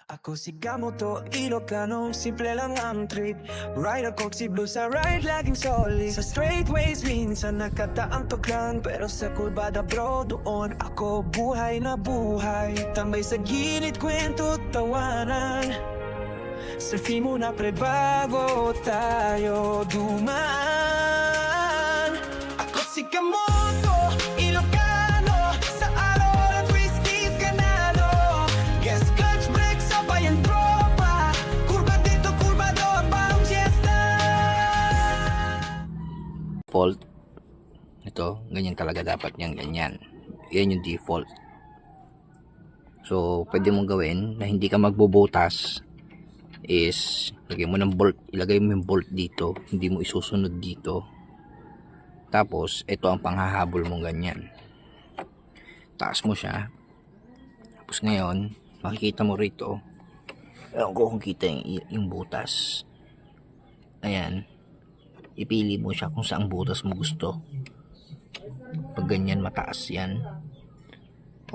Ako si Gamoto, Ilocano, simple lang ang trip. Ride ako si Blue sa ride, laging solid. Sa straightways, minsan nakataantok lang. Pero sa kulbada bro, doon ako buhay na buhay. Tambay sa gilid, kwento, tawanan. Selfie muna pre bago tayo dumaan. Ako si Gamoto, Ilocano, sa araw at whiskey's ganado. Guess clutch break sabay ang tropa. Kurba dito, kurba doon, parang fiesta. Default ito, ganyan talaga dapat niyang ganyan. Yan yung default. So pwede mong gawin na hindi ka magbubutas is lagay mo ng bolt, ilagay mo yung bolt dito, hindi mo isusunod dito. Tapos ito ang panghahabol mong ganyan, taas mo siya. Tapos ngayon makikita mo rito, ewan ko kung kita yung butas. Ayan, ipili mo siya kung saang butas mo gusto. Pag ganyan mataas yan,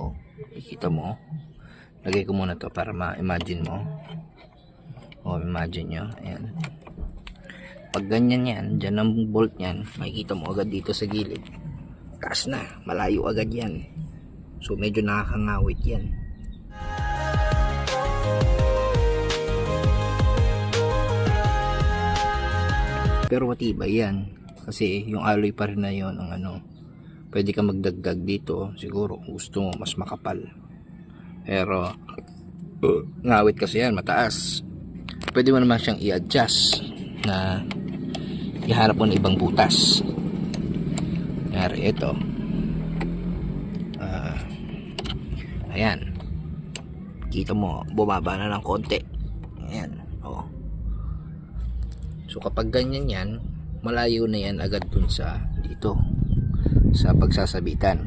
oh, ikita mo. Lagay ko muna to para ma-imagine mo. Oh, imagine nyo, ayan. Pag ganyan yan, dyan ang bolt yan, makikita mo agad dito sa gilid. Taas na, malayo agad yan. So medyo nakakangawit yan. Pero matibay yan, kasi yung alloy pa rin na yun ang ano. Pwede ka magdagdag dito, siguro kung gusto mo mas makapal. Pero ngawit kasi yan, mataas. Pwede mo naman siyang i-adjust na iharap mo ng ibang butas. Ngari ito, ayan, kita mo bumaba na ng konti. Ayan, oh. So kapag ganyan yan, malayo na yan agad dun sa dito sa pagsasabitan.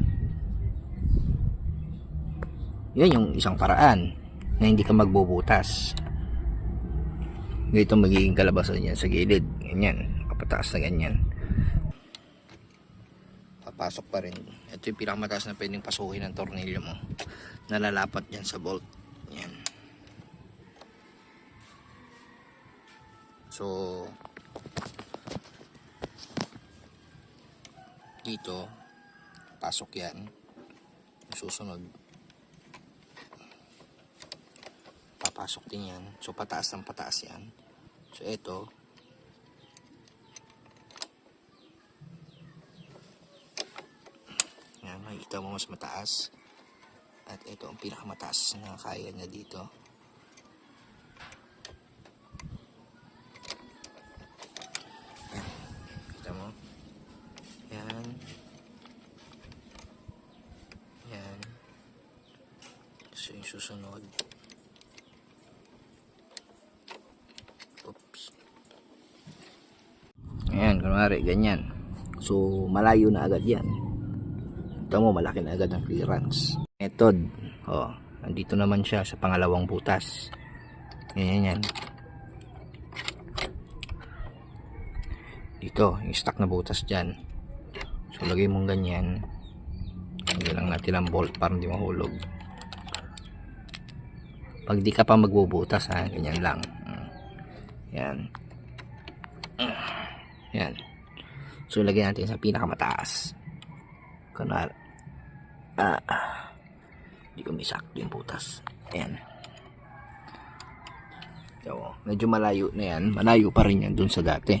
Yan yung isang paraan na hindi ka magbubutas. Ganito magiging kalabasan niya sa gilid. Ganyan, kapataas na ganyan. Papasok pa rin. Ito yung pinakamataas na pwedeng pasukin ng tornilyo mo. Nalalapat yan sa bolt. Yan. So dito pasok yan. Susunod papasok din yan. So pataas ng pataas yan. So ito yan, makikita mo mas mataas. At ito ang pinakamataas na kaya niya dito. Yan, kita mo. Yan. Yan. So yung susunod, ayan, kunwari ganyan. So malayo na agad yan. Ito mo, malaki na agad ang clearance. Method, oh, andito naman siya sa pangalawang butas. Ganyan yan. Dito yung stock na butas dyan. So lagay mong ganyan. Lagyan lang natin ang bolt para hindi mahulog. Pag di ka pa magbubutas, ha, ganyan lang. Yan. Yan. So lagyan natin sa pinakamataas. Kunwari, hindi ko may sakto yung butas. Ayan. So medyo malayo na yan. Malayo pa rin yan dun sa dati.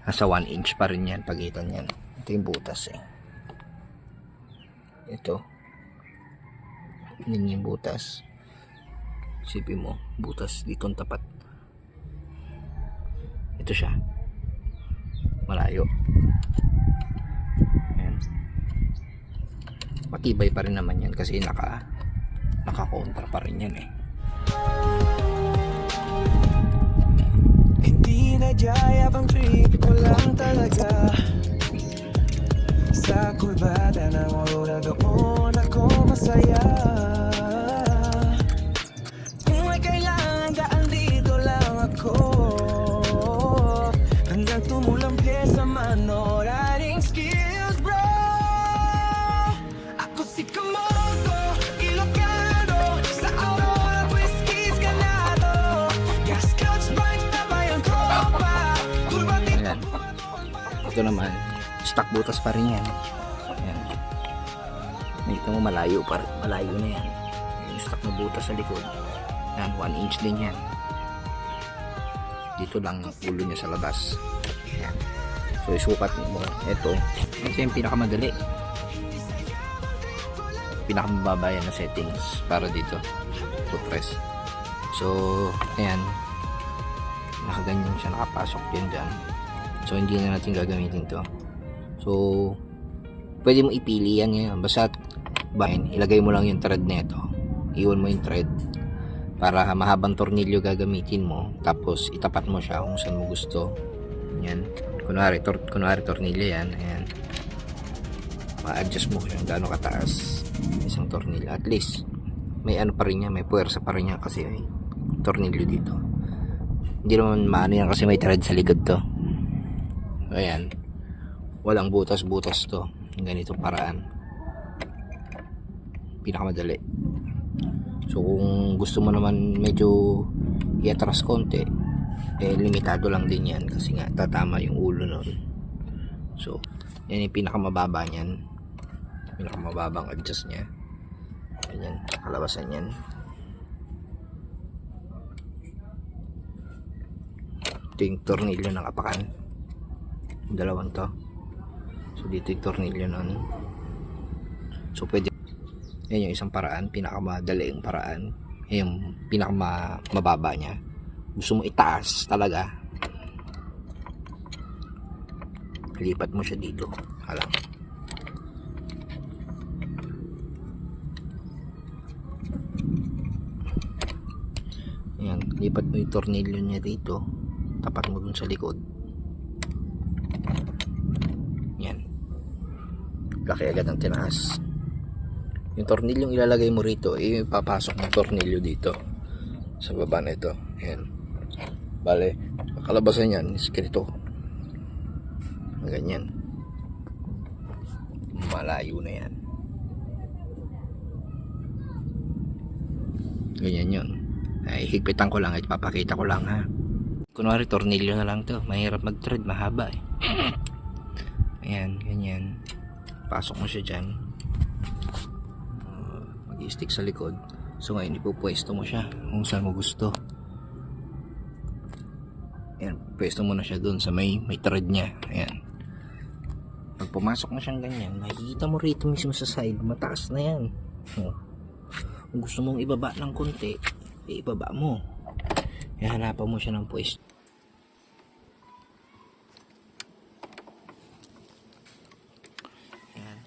Nasa 1 inch pa rin yan pagitan yan. Ito yung butas eh. Ito. Yun yung butas. Isipin mo, butas dito ang tapat. Ito siya. Malayo. Ayan. Matibay pa rin naman yan kasi naka-kontra pa rin yan eh. Hindi na jaya pang trip ko lang talaga. Sa kulbada ng aurora doon ako masaya. Kung may kailangan daan dito lang ako. Hanggang tumulang pyesa man o riding skills bro. Ako si Gamoto, Ilocano, sa Aurora whiskey's ganado. Ito naman, stock butas pa rin yan. Ayan. Nakita mo malayo na yan. Yung stock na butas sa likod. Yan, 1 inch din yan. Dito lang yung ulo niya sa labas. Yan. So isukat mo ito. Kasi yung pinakamadali. Pinakamababa yan na settings para dito. Footrest. So, ayan. Nakaganyan siya, nakapasok yan dyan. So hindi na natin gagamitin to. So pwede mo ipili yan ngayon. Basta ilagay mo lang yung thread nito. Iwan mo yung thread para mahabang tornilyo gagamitin mo. Tapos itapat mo siya kung saan mo gusto. Yan. Kunwari tornilyo yan. Ayan. Ma-adjust mo kung gaano kataas isang tornilyo. At least may ano pa rin yan, may puwersa pa rin yan kasi may tornilyo dito. Hindi naman maano yan kasi may thread sa likod to. Ayan. Walang butas-butas to. Ganitong paraan. Pinakamadali. So kung gusto mo naman medyo i-atras konti, limitado lang din yan kasi nga tatama yung ulo nun. So yan yung pinakamababa niyan. Pinakamababang adjust niya. Ayan, kalabasan yan. Ito yung tornilyo ng apakan. Yung dalawang to. So dito yung tornilyo nun. So pwede. Yan yung isang paraan. Pinakamadali yung paraan. Yan yung pinakamababa niya. Gusto mo itaas talaga. Lipat mo siya dito. Halang. Yan. Lipat mo yung tornilyo niya dito. Tapat mo dun sa likod. Yan. Laki agad ang tinaas. Yung tornilyong ilalagay mo rito, papasok ng tornilyo dito sa baba na ito. Yan. Bale, kalabasan yan is ganito. Ganyan. Malayo na yan. Ganyan yun. Ay, higpitan ko lang at papakita ko lang ha. Kunwari tornilyo na lang to, mahirap mag-thread, mahaba eh. Ayan, ganyan. Pasok mo siya dyan. Mag-i-stick sa likod. So ngayon ipupwesto mo siya kung saan mo gusto. Ayan, pwesto mo na siya dun sa may thread niya. Ayan. Pag pumasok na siyang ganyan, makikita mo rito mismo sa side, mataas na yan. Kung gusto mong ibaba ng konti, ibaba mo. Hahanapan mo siya ng pwesto. Ayan.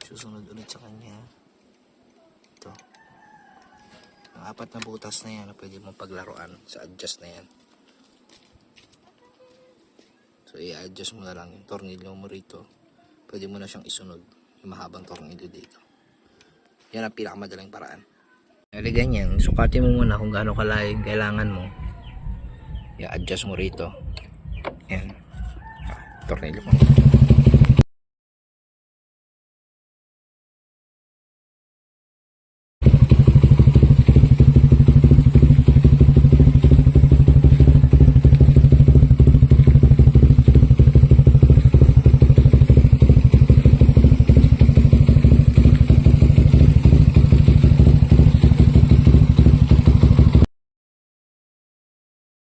Susunod ulit sa kanya. Ito. Ang 4 na butas na yan na pwede mong paglaruan sa adjust na yan. So i-adjust mo na lang yung tornilyo mo rito. Pwede mo na siyang isunod yung mahabang tornilyo dito. Yan ang pinakamadaling paraan. Kaya ganyan, sukatin mo muna kung gaano kalayo yung kailangan mo. I-adjust mo rito. Yan. Tornilyo mo.